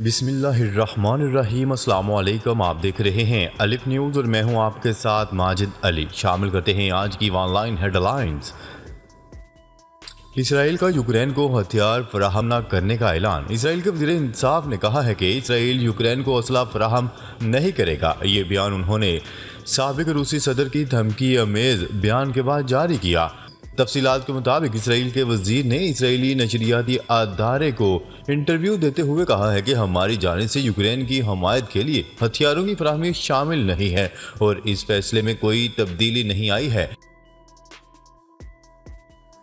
बिस्मिल्लाहिर्रहमानिर्रहीम। अस्सलाम वालेकुम। आप देख रहे हैं अलिफ न्यूज़ और मैं हूं आपके साथ माजिद अली। शामिल करते हैं आज की ऑनलाइन हेडलाइंस। इसराइल का यूक्रेन को हथियार फराहम न करने का ऐलान। इसराइल के वज़ीर इंसाफ ने कहा है कि इसराइल यूक्रेन को असला फराहम नहीं करेगा। ये बयान उन्होंने साबिक रूसी सदर की धमकी अमेज बयान के बाद जारी किया। तफसीलात के मुताबिक इसराइल के वजीर ने इसराइली नशरियाती अदारे को इंटरव्यू देते हुए कहा है कि हमारी जानिब से यूक्रेन की हमायत के लिए हथियारों की फराहमी शामिल नहीं है और इस फैसले में कोई तब्दीली नहीं आई है।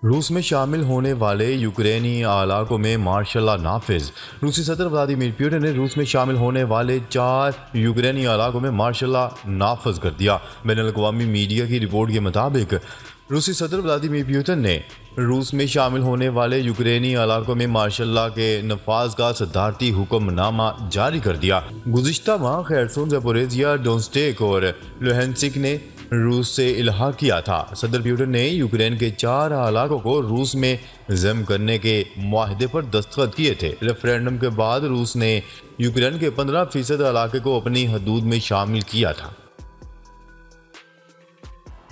रूस में शामिल होने वाले यूक्रेनी इलाकों में मार्शल लॉ नाफिज। रूसी सदर व्लादिमीर पुतिन ने रूस में शामिल होने वाले 4 यूक्रेनी इलाकों में मार्शल लॉ नाफिज कर दिया। बैनुल-अक़वामी मीडिया की रिपोर्ट के मुताबिक रूसी सदर व्लादिमीर पुतिन ने रूस में शामिल होने वाले यूक्रेनी इलाकों में मार्शल लॉ के नफाज का सदारती हुक्मनामा जारी कर दिया। गुज़िश्ता माह खैरसोन, ज़पोरिज़िया, डोनेत्स्क और लुहांस्क ने रूस से इल्हा किया था। सदर पुतिन ने यूक्रेन के 4 इलाकों को रूस में ज़म करने के मुआहदे पर दस्तखत किए थे। रेफरेंडम के बाद रूस ने यूक्रेन के 15% इलाके को अपनी हदूद में शामिल किया था।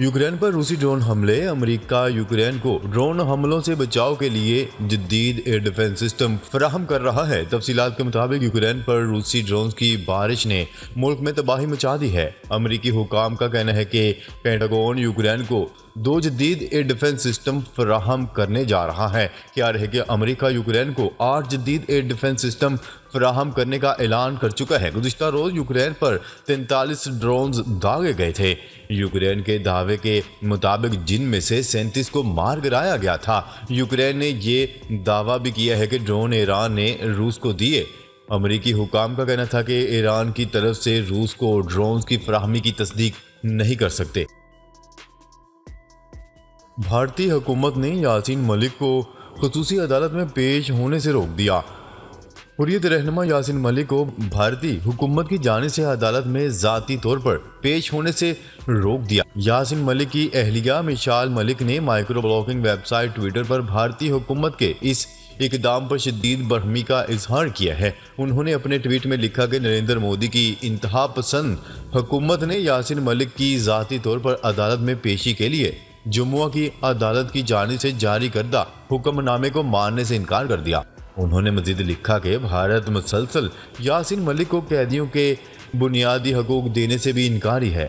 यूक्रेन पर रूसी ड्रोन हमले। अमेरिका यूक्रेन को ड्रोन हमलों से बचाव के लिए जदीद एयर डिफेंस सिस्टम फराहम कर रहा है। तफसीलात के मुताबिक यूक्रेन पर रूसी ड्रोन की बारिश ने मुल्क में तबाही मचा दी है। अमेरिकी हुकाम का कहना है कि पेंटागन यूक्रेन को 2 जदीद एयर डिफेंस सिस्टम फराहम करने जा रहा है। क्या रहे कि अमेरिका यूक्रेन को 8 जदीद एयर डिफेंस सिस्टम फराहम करने का ऐलान कर चुका है। गुज़िश्ता रोज यूक्रेन पर 43 ड्रोन दागे गए थे। यूक्रेन के दावे के मुताबिक जिनमें से 37 को मार गिराया गया था। यूक्रेन ने ये दावा भी किया है कि ड्रोन ईरान ने रूस को दिए। अमेरिकी हुकाम का कहना था कि ईरान की तरफ से रूस को ड्रोन की फराहमी की तस्दीक नहीं कर सकते। भारतीय हुकूमत ने यासीन मलिक को ख़ुसूसी अदालत में पेश होने से रोक दिया। हुर्रियत रहनुमा यासीन मलिक को भारतीय हुकूमत की जानिब से अदालत में ज़ाती तौर पर पेश होने से रोक दिया। यासीन मलिक की अहलिया मिशाल मलिक ने माइक्रो ब्लॉगिंग वेबसाइट ट्विटर पर भारतीय हुकूमत के इस इकदाम पर शदीद बरहमी का इजहार किया है। उन्होंने अपने ट्वीट में लिखा कि नरेंद्र मोदी की इंतहा पसंद हुकूमत ने यासीन मलिक की ज़ाती तौर पर अदालत में पेशी के लिए जमुआ की अदालत की जानिब से जारी करदा हुक्मनामे को मानने से इनकार कर दिया। उन्होंने मजीद लिखा कि भारत मुसलसल यासीन मलिक को कैदियों के बुनियादी हकूक देने से भी इनकारी है।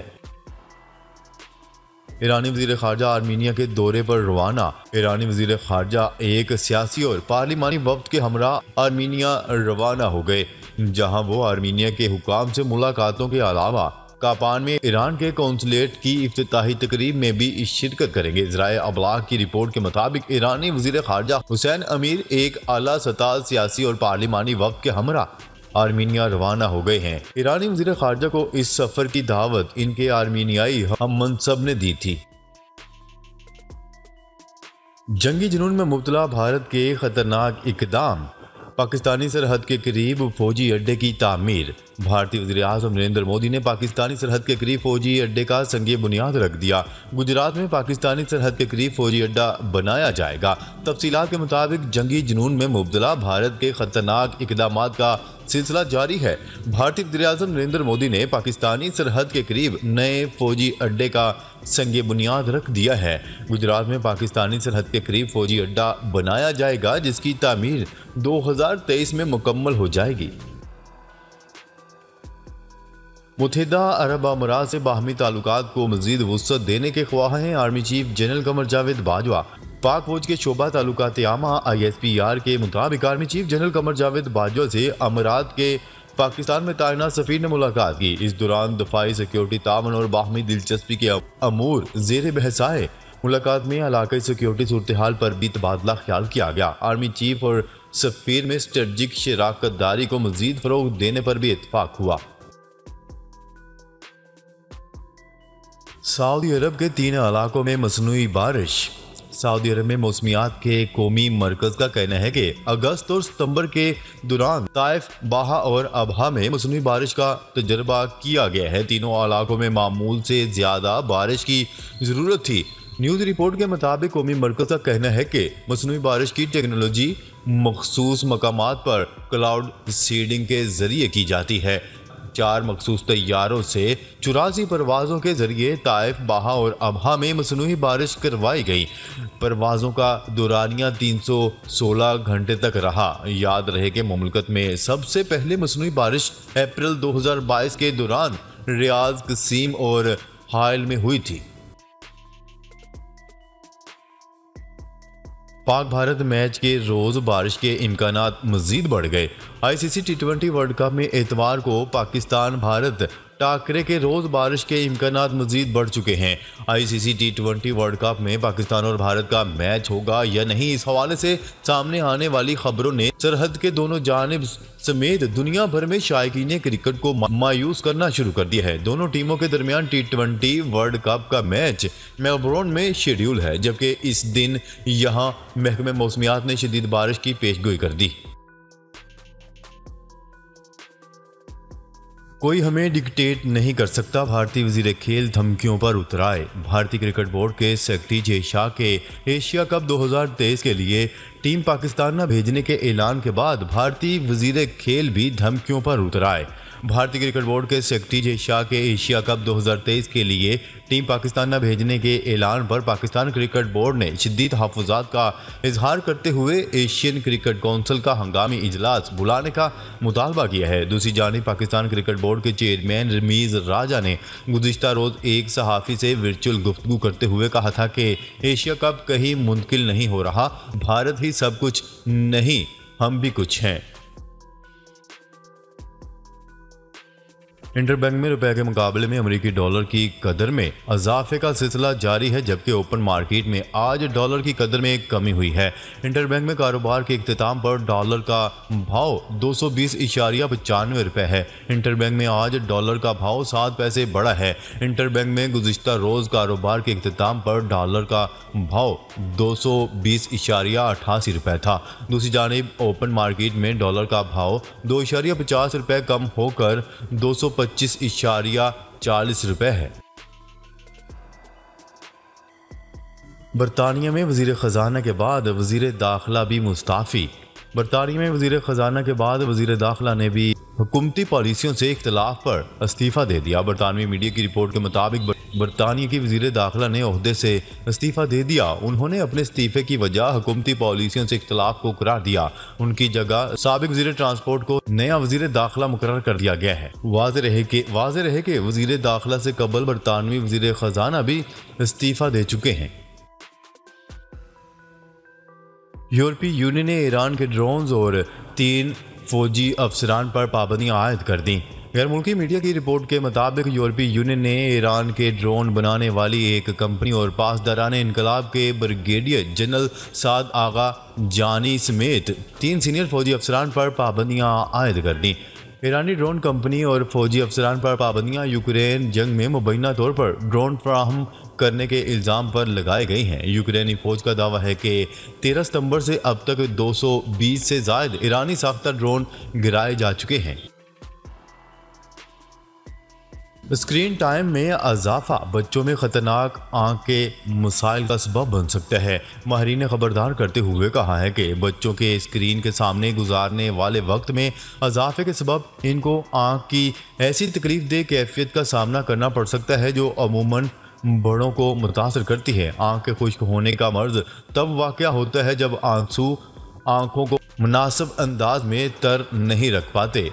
ईरानी वज़ीर ख़ारजा आर्मीनिया के दौरे पर रवाना। ईरानी वज़ीर ख़ारजा एक सियासी और पार्लिमानी वफ़द के हमरा आर्मीनिया रवाना हो गए, जहाँ वो आर्मीनिया के हुकाम से मुलाकातों के अलावा कापान में ईरान के कौंसलेट की इफ्तिताही तकरीब में भी शिरकत करेंगे। ज़राए अबलाग की रिपोर्ट के मुताबिक ईरानी वज़ीर ख़ारजा हुसैन अमीर एक आला सतह सियासी और पार्लिमानी वफ़द के हमरा आर्मीनिया रवाना हो गए हैं। ईरानी वज़ीर ख़ारजा को इस सफ़र की दावत इनके आर्मीनियाई हम मनसब ने दी थी। जंगी जुनून में मुब्तला भारत के खतरनाक इक़दाम। पाकिस्तानी सरहद के करीब फौजी अड्डे की तामीर। भारतीय वज़ीर आज़म नरेंद्र मोदी ने पाकिस्तानी सरहद के करीब फौजी अड्डे का संगे बुनियाद रख दिया। गुजरात में पाकिस्तानी सरहद के करीब फौजी अड्डा बनाया जाएगा। तफसीलात के मुताबिक जंगी जुनून में मुब्तला भारत के खतरनाक इक़दामात का सिलसिला जारी है। भारतीय वज़ीर आज़म नरेंद्र मोदी ने पाकिस्तानी सरहद के करीब नए फौजी अड्डे का संगे बुनियाद रख दिया है। गुजरात में पाकिस्तानी सरहद के करीब फौजी अड्डा बनाया जाएगा, जिसकी तामीर 2023 में मुकम्मल हो जाएगी। मुत्तहिदा अरब अमारात से बाहमी ताल्लुकात को मज़ीद वुसअत देने के ख्वाह हैं army chief general Qamar Javed Bajwa. पाक फौज के शोबा ताल्लुकात आमा ISPR के मुताबिक army chief general Qamar Javed Bajwa से अमारात के पाकिस्तान में तैनात सफ़ीर ने मुलाकात की। इस दौरान दफाई सिक्योरिटी तावन और बाहमी दिलचस्पी के अमूर ज़ेर बहस आए। मुलाकात में इलाकाई सिक्योरिटी सूरत हाल पर भी तबादला ख्याल किया गया। आर्मी चीफ और सफ़ीर में स्ट्रेटजिक शराकत दारी को मज़ीद फ़रोग़ देने पर भी इत्तफाक हुआ। सऊदी अरब के 3 इलाकों में मसनूई बारिश। सऊदी अरब में मौसमियात के कौमी मरकज़ का कहना है कि अगस्त और सितंबर के दौरान ताइफ, बाहा और अबहा में मसनूई बारिश का तजर्बा किया गया है। तीनों इलाकों में मामूल से ज़्यादा बारिश की ज़रूरत थी। न्यूज रिपोर्ट के मुताबिक कौमी मरकज का कहना है कि मसनूई बारिश की टेक्नोलॉजी मखसूस मकामात पर क्लाउड सीडिंग के जरिए की जाती है। 4 मखसूस तैयारों से 84 परवाज़ों के जरिए ताइफ, बाहा और अबहा में मसनूई बारिश करवाई गई। परवाज़ों का दुरानिया 316 घंटे तक रहा। याद रहे कि मुमलकत में सबसे पहले मसनूई बारिश अप्रैल 2022 के दौरान रियाज, कसीम और हाइल में हुई थी। पाक भारत मैच के रोज बारिश के इम्कानात मजीद बढ़ गए। ICC T20 वर्ल्ड कप में एतवार को पाकिस्तान भारत टाकरे के रोज बारिश के इम्कानात मजीद बढ़ चुके हैं। ICC T20 वर्ल्ड कप में पाकिस्तान और भारत का मैच होगा या नहीं, इस हवाले से सामने आने वाली खबरों ने सरहद के दोनों जानिब समेत दुनिया भर में शायकीन क्रिकेट को मायूस करना शुरू कर दिया है। दोनों टीमों के दरमियान T20 वर्ल्ड कप का मैच मेलबोर्न में शेड्यूल है, जबकि इस दिन यहां महकमे मौसमियात ने शदीद बारिश की पेशगोई कर दी। कोई हमें डिक्टेट नहीं कर सकता, भारतीय वजीर खेल धमकियों पर उतराए। भारतीय क्रिकेट बोर्ड के सेक्रेटरी जय शाह के एशिया कप 2023 के लिए टीम पाकिस्तान न भेजने के ऐलान के बाद भारतीय वजीर खेल भी धमकियों पर उतराए। भारतीय क्रिकेट बोर्ड के सेक्रेटरी जय शाह के एशिया कप 2023 के लिए टीम पाकिस्तान न भेजने के ऐलान पर पाकिस्तान क्रिकेट बोर्ड ने शदीद तहफ़्फ़ुज़ात का इजहार करते हुए एशियन क्रिकेट कौंसिल का हंगामी इजलास बुलाने का मुतालबा किया है। दूसरी जानिब पाकिस्तान क्रिकेट बोर्ड के चेयरमैन रमीज़ राजा ने गुज़िश्ता रोज़ एक सहाफ़ी से वर्चुअल गुफ्तगू करते हुए कहा था कि एशिया कप कहीं मुंतकिल नहीं हो रहा, भारत ही सब कुछ नहीं, हम भी कुछ हैं। इंटरबैंक में रुपए के मुकाबले में अमेरिकी डॉलर की कदर में इजाफे का सिलसिला जारी है, जबकि ओपन मार्केट में आज डॉलर की कदर में कमी हुई है। इंटरबैंक में कारोबार के इख्तिताम पर डॉलर का भाव 220.95 रुपये है। इंटरबैंक में आज डॉलर का भाव 7 पैसे बढ़ा है। इंटरबैंक में गुज़िश्ता रोज़ कारोबार के इख्तिताम पर डॉलर का भाव 220.88 रुपये था। दूसरी जानिब ओपन मार्केट में डॉलर का भाव 2.50 रुपये कम होकर 225.40 रुपये है। बरतानिया में वजीर ख़जाना के बाद वजीर दाखिला भी मुस्ताफ़ी। बरतानिया में वजीर ख़जाना के बाद वजीर दाखिला ने भी हुकूमती पॉलिसियों से इख्तलाफ पर इस्तीफ़ा दे दिया। बरतानवी मीडिया की रिपोर्ट के मुताबिक बरतानिया की वजीर दाखिला ने ओहदे से इस्तीफ़ा दे दिया। उन्होंने अपने इस्तीफ़े की वजह हुकूमती पॉलिसियों से इख्तलाफ को करार दिया। उनकी जगह साबिक वजीर ट्रांसपोर्ट को नया वजीर दाखिला मुकर्रर कर दिया गया है। वाज़ेह रहे कि वजीर दाखिला से कबल बरतानवी वजीर ख़जाना भी इस्तीफ़ा दे चुके हैं। यूरोपीय यूनियन ने ईरान के ड्रोन्स और 3 फौजी अफसरान पर पाबंदियां आयद कर दी। गैर मुल्की मीडिया की रिपोर्ट के मुताबिक यूरोपीय यूनियन ने ईरान के ड्रोन बनाने वाली एक कंपनी और पासदारान इनकलाब के ब्रिगेडियर जनरल साद आगा जानी समेत 3 सीनियर फौजी अफसरान पर पाबंदियां आयद कर दी। ईरानी ड्रोन कंपनी और फौजी अफसरान पर पाबंदियां यूक्रेन जंग में मुबैना तौर पर ड्रोन फराहम करने के इल्ज़ाम पर लगाई गई हैं। यूक्रेनी फौज का दावा है कि 13 सितंबर से अब तक 220 से ज़ायद ईरानी साख्ता ड्रोन गिराए जा चुके हैं। स्क्रीन टाइम में इजाफा बच्चों में खतरनाक आँख के मसाइल का सबब बन सकता है। माहिरीन ने खबरदार करते हुए कहा है कि बच्चों के स्क्रीन के सामने गुजारने वाले वक्त में इजाफे के सबब इनको आँख की ऐसी तकलीफदेह कैफियत का सामना करना पड़ सकता है जो अमूमन बड़ों को मुतासर करती है। आँख के खुश्क होने का मर्ज तब वाक़या होता है जब आंसू आँखों को मुनासिब अंदाज में तर नहीं रख पाते।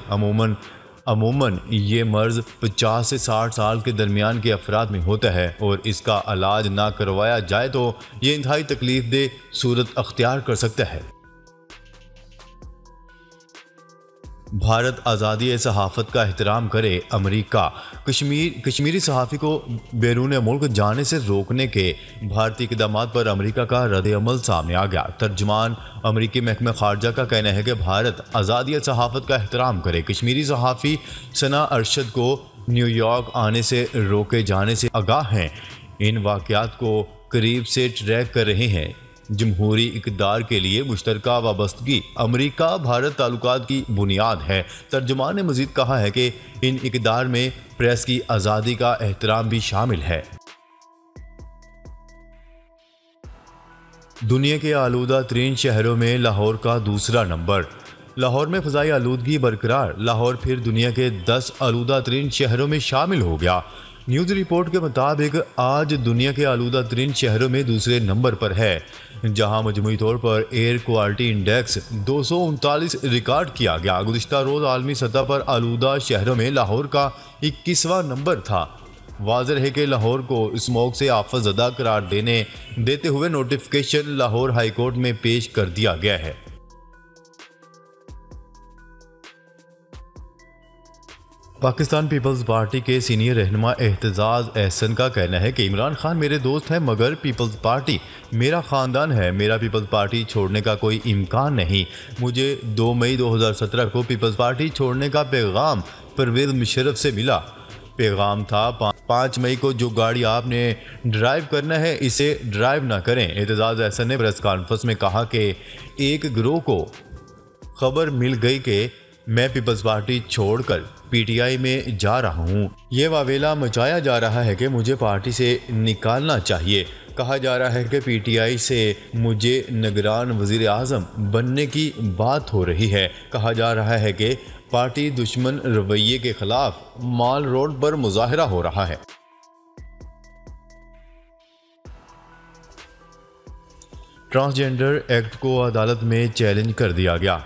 अमूमन ये मर्ज़ 50 से 60 साल के दरमियान के अफराद में होता है और इसका इलाज ना करवाया जाए तो ये इंतहाई तकलीफदेह सूरत अख्तियार कर सकता है। भारत आज़ादी सहाफ़त का एहतराम करे। अमेरिका कश्मीरी सहाफ़ी को बैरून मुल्क जाने से रोकने के भारतीय इक़दामात पर अमेरिका का रद्द-ए-अमल सामने आ गया। तर्जुमान अमेरिकी महकमा ख़ारजा का कहना है कि भारत आज़ादी सहाफ़त का एहतराम करे। कश्मीरी सहाफ़ी सना अरशद को न्यूयॉर्क आने से रोके जाने से आगाह हैं। इन वाक़यात को करीब से ट्रैक कर रहे हैं। जमहूरी इक़दार के लिए मुश्तरका वाबस्तगी अमेरिका भारत ताल्लुकात की बुनियाद है। तर्जुमान ने मज़ीद कहा है कि इन इक़दार में प्रेस की आज़ादी का एहतराम भी शामिल है। दुनिया के आलूदा तरीन शहरों में लाहौर का दूसरा नंबर। लाहौर में फ़ज़ाई आलूदगी बरकरार, लाहौर फिर दुनिया के 10 आलूदा तरीन शहरों में शामिल हो गया। न्यूज़ रिपोर्ट के मुताबिक आज दुनिया के आलूदा तरीन शहरों में दूसरे नंबर पर है, जहां मजमूई तौर पर एयर क्वालिटी इंडेक्स 239 रिकॉर्ड किया गया। गुज़िश्ता रोज़ आलमी सतह पर आलूदा शहरों में लाहौर का 21वां नंबर था। वाज़ेह है कि लाहौर को स्मोक से आफत ज़दा करार देते हुए नोटिफिकेशन लाहौर हाई कोर्ट में पेश कर दिया गया है। पाकिस्तान पीपल्स पार्टी के सीनियर रहनुमा एहतजाज एहसन का कहना है कि इमरान खान मेरे दोस्त हैं, मगर पीपल्स पार्टी मेरा ख़ानदान है। मेरा पीपल्स पार्टी छोड़ने का कोई इम्कान नहीं। मुझे 2 मई 2017 को पीपल्स पार्टी छोड़ने का पैगाम परवेज़ मुशर्रफ से मिला। पैगाम था 5 मई को जो गाड़ी आपने ड्राइव करना है इसे ड्राइव ना करें। एहतजाज एहसन ने प्रेस कॉन्फ्रेंस में कहा कि एक गिरोह को खबर मिल गई कि मैं पीपल्स पार्टी छोड़कर पीटीआई में जा रहा हूं। ये वावेला मचाया जा रहा है कि मुझे पार्टी से निकालना चाहिए। कहा जा रहा है कि पीटीआई से मुझे निगरान वज़ीर आज़म बनने की बात हो रही है। कहा जा रहा है कि पार्टी दुश्मन रवैये के खिलाफ माल रोड पर मुजाहरा हो रहा है। ट्रांसजेंडर एक्ट को अदालत में चैलेंज कर दिया गया।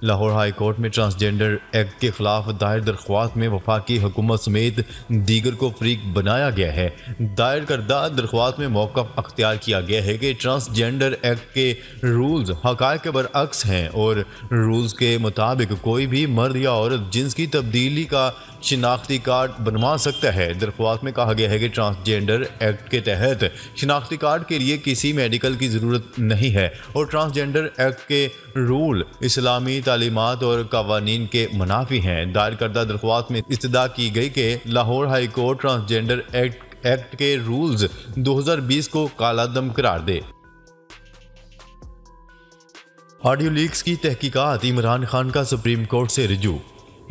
लाहौर हाई कोर्ट में ट्रांसजेंडर एक्ट के खिलाफ दायर दरख्वास्त में वफाकी हुकूमत समेत दीगर को फरीक बनाया गया है। दायर करदा दरख्वास्त में मौक़िफ़ अख्तियार किया गया है कि ट्रांसजेंडर एक्ट के रूल्स हक़ाइक़ के बरअक्स हैं और रूल्स के मुताबिक कोई भी मर्द या औरत जिन्स की तब्दीली का शिनाख्ती कार्ड बनवा सकता है। दरख्वास्त में कहा गया है कि ट्रांसजेंडर एक्ट के तहत शिनाख्ती कार्ड के लिए किसी मेडिकल की ज़रूरत नहीं है और ट्रांसजेंडर एक्ट के रूल इस्लामी तालीमात और कवानीन के मुनाफी हैं। दायर करदा दरख्वास्त में इस्तदा की गई कि Lahore high court transgender act के रूल्स 2020 को कालादम करार दे। ऑडियो लीक्स की तहकीकात इमरान खान का सुप्रीम कोर्ट से रिजू।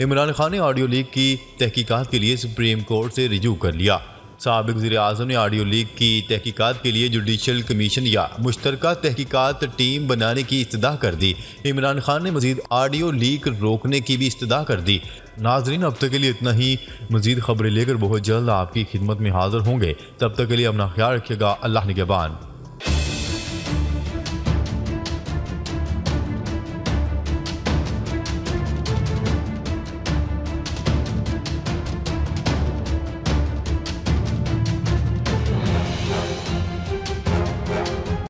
इमरान खान ने ऑडियो लीक की तहकीकात के लिए सुप्रीम कोर्ट से रिजू कर लिया। साबिक वज़ीर आज़म ने ऑडियो लीक की तहकीकात के लिए जुडिशल कमीशन या मुश्तरका तहकीकात टीम बनाने की इस्तदा कर दी। इमरान खान ने मज़ीद ऑडियो लीक रोकने की भी इस्तदा कर दी। नाजरीन, अब तक के लिए इतना ही। मज़ीद खबरें लेकर बहुत जल्द आपकी खिदमत में हाजिर होंगे। तब तक के लिए अपना ख्याल रखिएगा। अल्लाह निगहबान।